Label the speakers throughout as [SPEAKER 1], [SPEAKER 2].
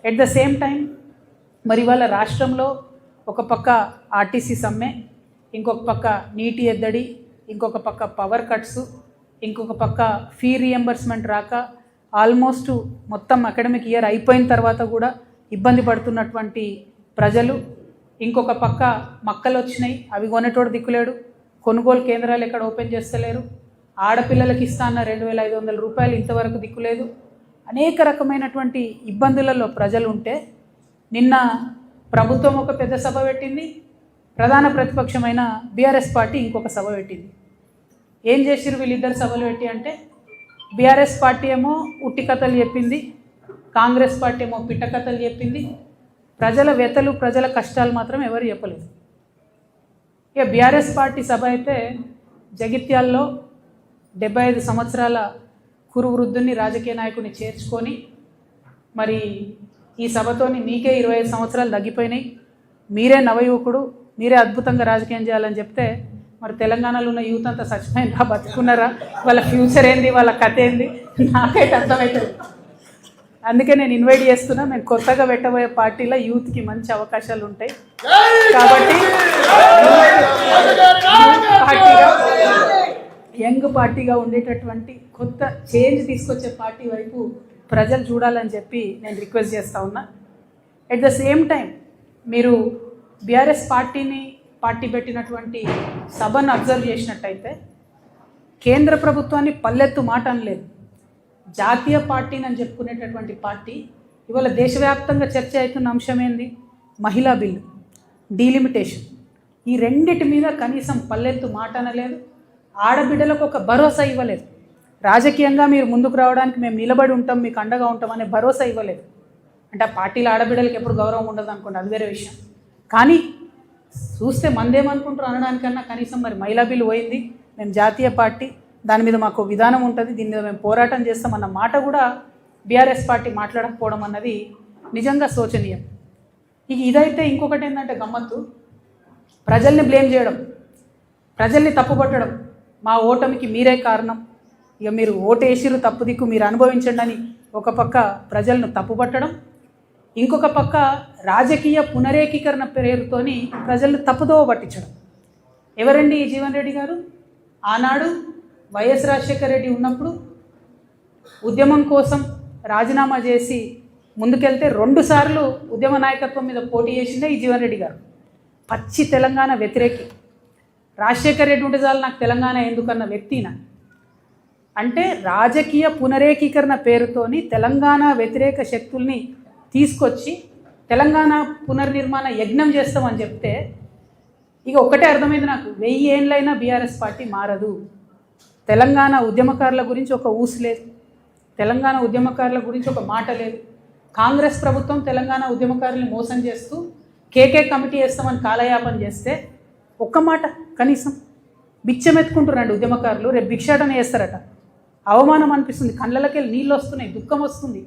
[SPEAKER 1] At the same time మరి వాళ్ళ రాష్ట్రంలో ఒక పక్క ఆర్టీసీ సమ్మె, ఇంకొక పక్క నీటి ఎద్దడి, ఇంకొక పక్క పవర్ కట్స్, ఇంకొక పక్క ఫీ రియంబర్స్మెంట్ రాక ఆల్మోస్ట్ మొత్తం అకాడమిక్ ఇయర్ అయిపోయిన తర్వాత కూడా ఇబ్బంది పడుతున్నటువంటి ప్రజలు, ఇంకొక పక్క మక్కలు వచ్చినాయి అవి కొనేటోడు దిక్కులేడు, కొనుగోలు కేంద్రాలు ఎక్కడ ఓపెన్ చేస్తలేరు, ఆడపిల్లలకి ఇస్తాన్న 2,500 రూపాయలు ఇంతవరకు దిక్కులేదు. అనేక రకమైనటువంటి ఇబ్బందులలో ప్రజలు ఉంటే నిన్న ప్రభుత్వం ఒక పెద్ద సభ పెట్టింది, ప్రధాన ప్రతిపక్షమైన బీఆర్ఎస్ పార్టీ ఇంకొక సభ పెట్టింది. ఏం చేసిరు వీళ్ళిద్దరు సభలు పెట్టి అంటే, బీఆర్ఎస్ పార్టీ ఏమో ఉట్టి కథలు చెప్పింది, కాంగ్రెస్ పార్టీ ఏమో పిట్ట కథలు చెప్పింది. ప్రజల వ్యతలు ప్రజల కష్టాలు మాత్రం ఎవరు చెప్పలేదు. ఇక బీఆర్ఎస్ పార్టీ సభ అయితే జగిత్యాల్లో 75 సంవత్సరాల కురు వృద్ధుని రాజకీయ నాయకుని చేర్చుకొని మరి ఈ సభతోని మీకే 25 సంవత్సరాలు తగ్గిపోయినాయి, మీరే నవయువకుడు, మీరే అద్భుతంగా రాజకీయం చేయాలని చెప్తే మరి తెలంగాణలో ఉన్న యూత్ అంతా చచ్చిపోయినరా బతుకున్నారా, వాళ్ళ ఫ్యూచర్ ఏంది, వాళ్ళ కథ ఏంది నాకైతే అర్థమవుతుంది. అందుకే నేను ఇన్వైట్ చేస్తున్నా. నేను కొత్తగా పెట్టబోయే పార్టీలో యూత్కి మంచి అవకాశాలు ఉంటాయి కాబట్టి యంగ్ పార్టీగా ఉండేటటువంటి కొత్త చేంజ్ తీసుకొచ్చే పార్టీ వైపు ప్రజలు చూడాలని చెప్పి నేను రిక్వెస్ట్ చేస్తూ ఉన్నా. ఎట్ ద సేమ్ టైం మీరు బీఆర్ఎస్ పార్టీ పెట్టినటువంటి సభను అబ్జర్వ్ చేసినట్టయితే కేంద్ర ప్రభుత్వాన్ని పల్లెత్తు మాట అనలేదు. జాతీయ పార్టీని అని చెప్పుకునేటటువంటి పార్టీ ఇవాళ దేశవ్యాప్తంగా చర్చ అవుతున్న అంశం ఏంది? మహిళా బిల్లు, డీలిమిటేషన్. ఈ రెండిటి మీద కనీసం పల్లెత్తు మాట అనలేదు. ఆడబిడ్డలకు ఒక భరోసా ఇవ్వలేదు. రాజకీయంగా మీరు ముందుకు రావడానికి మేము నిలబడి ఉంటాం, మీకు అండగా ఉంటాం అనే భరోసా ఇవ్వలేదు. అంటే ఆ పార్టీలో ఆడబిడ్డలకు ఎప్పుడు గౌరవం ఉండదు అనుకోండి, అది వేరే విషయం. కానీ చూస్తే మందేమనుకుంటారు అనడానికన్నా కనీసం మరి మహిళా బిల్లు పోయింది, మేము జాతీయ పార్టీ, దాని మీద మాకు విధానం ఉంటుంది, దీని మీద మేము పోరాటం చేస్తామన్న మాట కూడా బీఆర్ఎస్ పార్టీ మాట్లాడకపోవడం అన్నది నిజంగా శోచనీయం. ఇదైతే ఇంకొకటి ఏంటంటే గమ్మత్తు, ప్రజల్ని బ్లేమ్ చేయడం, ప్రజల్ని తప్పుపట్టడం, మా ఓటమికి మీరే కారణం, ఇక మీరు ఓటేసిరు తప్పు దిక్కు మీరు అనుభవించండి అని ఒక పక్క ప్రజలను తప్పుపట్టడం, ఇంకొక పక్క రాజకీయ పునరేకీకరణ పేరుతోని ప్రజలను తప్పుదోవ పట్టించడం. ఎవరండి ఈ జీవన్ రెడ్డి గారు? ఆనాడు వైఎస్ రాజశేఖర రెడ్డి ఉన్నప్పుడు ఉద్యమం కోసం రాజీనామా చేసి ముందుకెళ్తే 2 సార్లు ఉద్యమ నాయకత్వం మీద పోటీ చేసిందే ఈ జీవన్ రెడ్డి గారు. పచ్చి తెలంగాణ వ్యతిరేకి. రాజశేఖర రెడ్డి ఉంటే చాలు నాకు తెలంగాణ ఎందుకన్న వ్యక్తిన. అంటే రాజకీయ పునరేకీకరణ పేరుతోని తెలంగాణ వ్యతిరేక శక్తుల్ని తీసుకొచ్చి తెలంగాణ పునర్నిర్మాణ యజ్ఞం చేస్తామని చెప్తే ఇక ఒక్కటే అర్థమైంది నాకు, 1000 ఏళ్ళైనా బీఆర్ఎస్ పార్టీ మారదు. తెలంగాణ ఉద్యమకారుల గురించి ఒక ఊసు లేదు, తెలంగాణ ఉద్యమకారుల గురించి ఒక మాట లేదు. కాంగ్రెస్ ప్రభుత్వం తెలంగాణ ఉద్యమకారుల్ని మోసం చేస్తూ కేకే కమిటీ వేస్తామని కాలయాపన చేస్తే ఒక్క మాట కనీసం బిచ్చమెత్తుకుంటున్నాడు ఉద్యమకారులు. రేపు భిక్షాటన చేస్తారట. అవమానం అనిపిస్తుంది, కళ్ళకి నీళ్ళు వస్తున్నాయి, దుఃఖం వస్తుంది.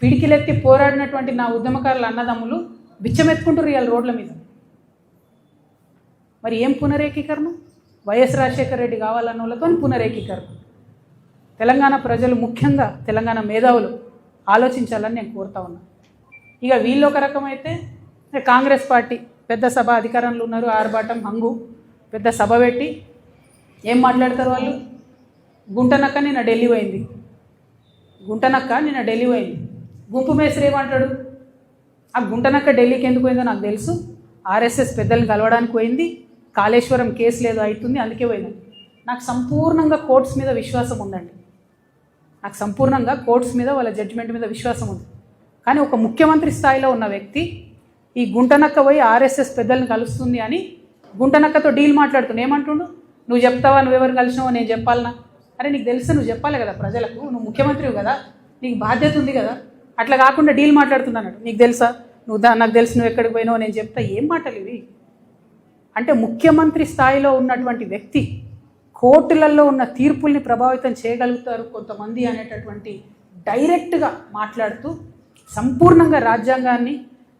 [SPEAKER 1] పిడికిలెత్తి పోరాడినటువంటి నా ఉద్యమకారుల అన్నదమ్ములు బిచ్చమెత్తుకుంటారు ఇవాళ రోడ్ల మీద. మరి ఏం పునరేకీకరణ? వైఎస్ రాజశేఖర రెడ్డి కావాలన్న వాళ్ళతో పునరేకీకరణ. తెలంగాణ ప్రజలు, ముఖ్యంగా తెలంగాణ మేధావులు ఆలోచించాలని నేను కోరుతా ఉన్నా. ఇక వీళ్ళు ఒక రకమైతే కాంగ్రెస్ పార్టీ పెద్ద సభ, అధికారంలో ఉన్నారు, ఆర్భాటం, హంగు, పెద్ద సభ పెట్టి ఏం మాట్లాడతారు వాళ్ళు? గుంటనక్క నిన్న ఢిల్లీ పోయింది, గుంటనక్క నిన్న ఢిల్లీ పోయింది. గుంపు మేస్త్రి ఏమంటాడు? ఆ గుంటనక్క ఢిల్లీకి ఎందుకు పోయిందో నాకు తెలుసు, ఆర్ఎస్ఎస్ పెద్దల్ని కలవడానికి పోయింది, కాళేశ్వరం కేసు లేదు అవుతుంది అందుకే పోయింది. నాకు సంపూర్ణంగా కోర్ట్స్ మీద విశ్వాసం ఉందండి, నాకు సంపూర్ణంగా కోర్ట్స్ మీద వాళ్ళ జడ్జిమెంట్ మీద విశ్వాసం ఉంది. కానీ ఒక ముఖ్యమంత్రి స్థాయిలో ఉన్న వ్యక్తి ఈ గుంటనక్క పోయి ఆర్ఎస్ఎస్ పెద్దల్ని కలుస్తుంది అని గుంటనక్కతో డీల్ మాట్లాడుతుండే. ఏమంటుండు? నువ్వు చెప్తావా, నువ్వెవరు కలిసినావో నేను చెప్పాలనా? అరే నీకు తెలుసు, నువ్వు చెప్పాలి కదా ప్రజలకు, నువ్వు ముఖ్యమంత్రివి కదా, నీకు బాధ్యత ఉంది కదా. అట్లా కాకుండా డీల్ మాట్లాడుతున్నాడు. నీకు తెలుసా, నాకు తెలుసు, నువ్వు ఎక్కడికి పోయినావో నేను చెప్తా. ఏం మాటలు ఇవి? అంటే ముఖ్యమంత్రి స్థాయిలో ఉన్నటువంటి వ్యక్తి కోర్టులలో ఉన్న తీర్పుల్ని ప్రభావితం చేయగలుగుతారు కొంతమంది అనేటటువంటి డైరెక్ట్గా మాట్లాడుతూ సంపూర్ణంగా రాజ్యాంగాన్ని,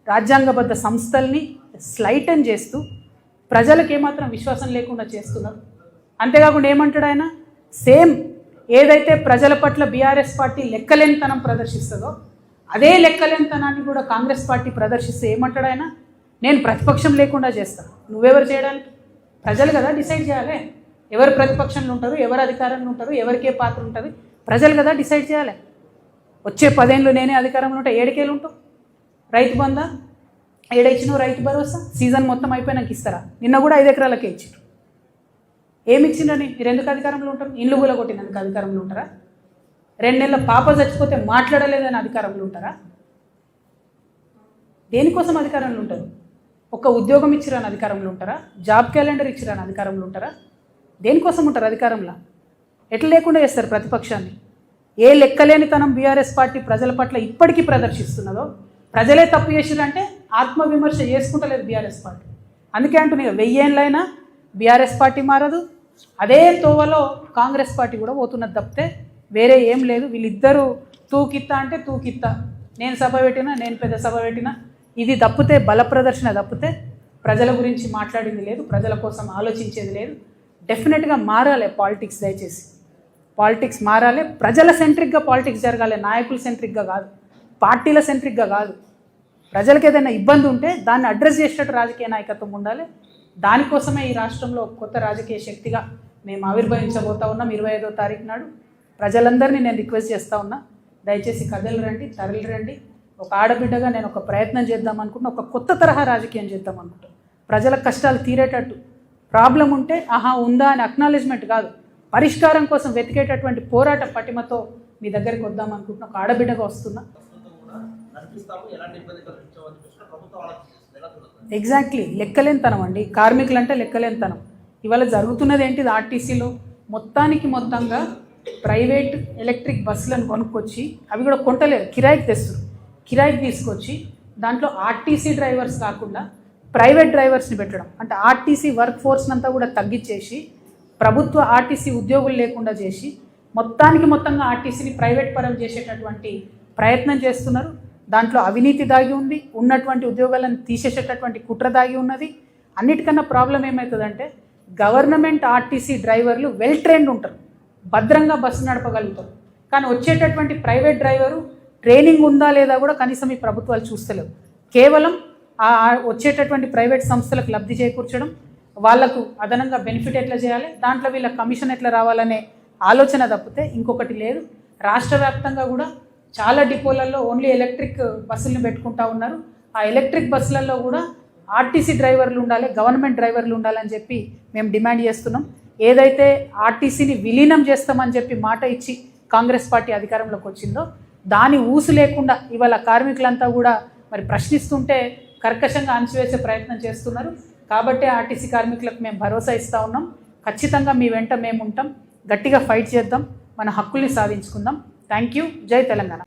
[SPEAKER 1] రాజ్యాంగబద్ధ సంస్థల్ని స్లైటన్ చేస్తూ ప్రజలకు ఏమాత్రం విశ్వాసం లేకుండా చేస్తున్నారు. అంతేకాకుండా ఏమంటాడు ఆయన? సేమ్ ఏదైతే ప్రజల పట్ల బీఆర్ఎస్ పార్టీ లెక్కలేనితనం ప్రదర్శిస్తుందో అదే లెక్కలేనితనాన్ని కూడా కాంగ్రెస్ పార్టీ ప్రదర్శిస్తే ఏమంటాడు ఆయన? నేను ప్రతిపక్షం లేకుండా చేస్తాను. నువ్వెవరు చేయడానికి? ప్రజలు కదా డిసైడ్ చేయాలి. ఎవరు ప్రతిపక్షంలో ఉంటారు, ఎవరు అధికారంలో ఉంటారు, ఎవరికే పాత్ర ఉంటుంది, ప్రజలు కదా డిసైడ్ చేయాలి. వచ్చే 10 ఏళ్ళు నేనే అధికారంలో ఉంటా, ఏడికేళ్ళు ఉంటావు? రైతు బంధా ఏడిచ్చినావు? రైతు భరోసా సీజన్ మొత్తం అయిపోయినాక ఇస్తారా? నిన్న కూడా 5 ఎకరాలకే ఇచ్చారు. ఏమి ఇచ్చిందని? మీరు ఎందుకు అధికారంలో ఉంటారు? ఇల్లు కూడా కొట్టినందుకు అధికారంలో ఉంటారా? 2 నెలల పాప చచ్చిపోతే మాట్లాడలేదని అధికారంలో ఉంటారా? దేనికోసం అధికారంలో ఉంటారు? ఒక ఉద్యోగం ఇచ్చిరాని అధికారంలో ఉంటారా? జాబ్ క్యాలెండర్ ఇచ్చిరాని అధికారంలో ఉంటారా? దేనికోసం ఉంటారు అధికారంలో? ఎట్లా లేకుండా చేస్తారు ప్రతిపక్షాన్ని? ఏ లెక్కలేనితనం బీఆర్ఎస్ పార్టీ ప్రజల పట్ల ఇప్పటికీ ప్రదర్శిస్తున్నదో, ప్రజలే తప్పు చేసిరంటే ఆత్మవిమర్శ చేసుకుంటలేదు బీఆర్ఎస్ పార్టీ. అందుకే అంటున్నా 1000 ఏళ్ళైనా బీఆర్ఎస్ పార్టీ మారదు, అదే తోవలో కాంగ్రెస్ పార్టీ కూడా పోతున్నది తప్పితే వేరే ఏం లేదు. వీళ్ళిద్దరూ తూకిత్తా అంటే తూకిత్తా, నేను సభ పెట్టినా, నేను పెద్ద సభ పెట్టినా, ఇది తప్పితే బల ప్రదర్శన తప్పితే ప్రజల గురించి మాట్లాడింది లేదు, ప్రజల కోసం ఆలోచించేది లేదు. డెఫినెట్గా మారాలి పాలిటిక్స్. దయచేసి పాలిటిక్స్ మారాలి, ప్రజల సెంట్రిక్గా పాలిటిక్స్ జరగాలి, నాయకుల సెంట్రిక్గా కాదు, పార్టీల సెంట్రిక్గా కాదు. ప్రజలకు ఏదైనా ఇబ్బంది ఉంటే దాన్ని అడ్రస్ చేసేటట్టు రాజకీయ నాయకత్వం ఉండాలి. దానికోసమే ఈ రాష్ట్రంలో కొత్త రాజకీయ శక్తిగా మేము ఆవిర్భవించబోతా ఉన్నాం 25వ తారీఖు నాడు. ప్రజలందరినీ నేను రిక్వెస్ట్ చేస్తూ ఉన్నా, దయచేసి కథలు రండి, తరలి రండి. ఒక ఆడబిడ్డగా నేను ఒక ప్రయత్నం చేద్దాం అనుకుంటున్నా, ఒక కొత్త తరహా రాజకీయం చేద్దాం అనుకుంటున్నా. ప్రజల కష్టాలు తీరేటట్టు, ప్రాబ్లం ఉంటే ఆహా ఉందా అని అక్నాలెడ్జ్మెంట్ కాదు, పరిష్కారం కోసం వెతికేటటువంటి పోరాట పటిమతో మీ దగ్గరికి వద్దాం అనుకుంటున్నా. ఒక ఆడబిడ్డగా వస్తున్నా. ఎగ్జాక్ట్లీ లెక్కలేనితనం అండి. కార్మికులు అంటే లెక్కలేనితనం. ఇవాళ జరుగుతున్నది ఏంటిది? ఆర్టీసీలో మొత్తంగా ప్రైవేట్ ఎలక్ట్రిక్ బస్సులను కొనుక్కొచ్చి, అవి కూడా కొంటలేరు, కిరాయికి తెస్తారు. కిరాయికి తీసుకొచ్చి దాంట్లో ఆర్టీసీ డ్రైవర్స్ కాకుండా ప్రైవేట్ డ్రైవర్స్ని పెట్టడం, అంటే ఆర్టీసీ వర్క్ ఫోర్స్ని అంతా కూడా తగ్గించేసి ప్రభుత్వ ఆర్టీసీ ఉద్యోగులు లేకుండా చేసి మొత్తంగా ఆర్టీసీని ప్రైవేట్ పరం చేసేటటువంటి ప్రయత్నం చేస్తున్నారు. దాంట్లో అవినీతి దాగి ఉంది, ఉన్నటువంటి ఉద్యోగాలను తీసేసేటటువంటి కుట్ర దాగి ఉన్నది. అన్నిటికన్నా ప్రాబ్లం ఏమవుతుందంటే గవర్నమెంట్ ఆర్టీసీ డ్రైవర్లు వెల్ ట్రైన్డ్ ఉంటారు, భద్రంగా బస్సు నడపగలుగుతారు. కానీ వచ్చేటటువంటి ప్రైవేట్ డ్రైవరు ట్రైనింగ్ ఉందా లేదా కూడా కనీసం ఈ ప్రభుత్వాలు చూస్తలేవు. కేవలం ఆ వచ్చేటటువంటి ప్రైవేట్ సంస్థలకు లబ్ధి చేకూర్చడం, వాళ్లకు అదనంగా బెనిఫిట్ ఎట్లా చేయాలి, దాంట్లో వీళ్ళ కమిషన్ ఎట్లా రావాలనే ఆలోచన తప్పితే ఇంకొకటి లేదు. రాష్ట్ర వ్యాప్తంగా కూడా చాలా డిపోలలో ఓన్లీ ఎలక్ట్రిక్ బస్సులను పెట్టుకుంటా ఉన్నారు. ఆ ఎలక్ట్రిక్ బస్సులలో కూడా ఆర్టీసీ డ్రైవర్లు ఉండాలి, గవర్నమెంట్ డ్రైవర్లు ఉండాలని చెప్పి మేము డిమాండ్ చేస్తున్నాం. ఏదైతే ఆర్టీసీని విలీనం చేస్తామని చెప్పి మాట ఇచ్చి కాంగ్రెస్ పార్టీ అధికారంలోకి వచ్చిందో దాని ఊసు లేకుండా ఇవాళ కార్మికులంతా కూడా మరి ప్రశ్నిస్తుంటే కర్కశంగా అణచివేసే ప్రయత్నం చేస్తున్నారు. కాబట్టి ఆర్టీసీ కార్మికులకు మేము భరోసా ఇస్తూ ఉన్నాం. ఖచ్చితంగా మీ వెంట మేము ఉంటాం. గట్టిగా ఫైట్ చేద్దాం, మన హక్కుల్ని సాధించుకుందాం. Thank you. జై తెలంగాణ.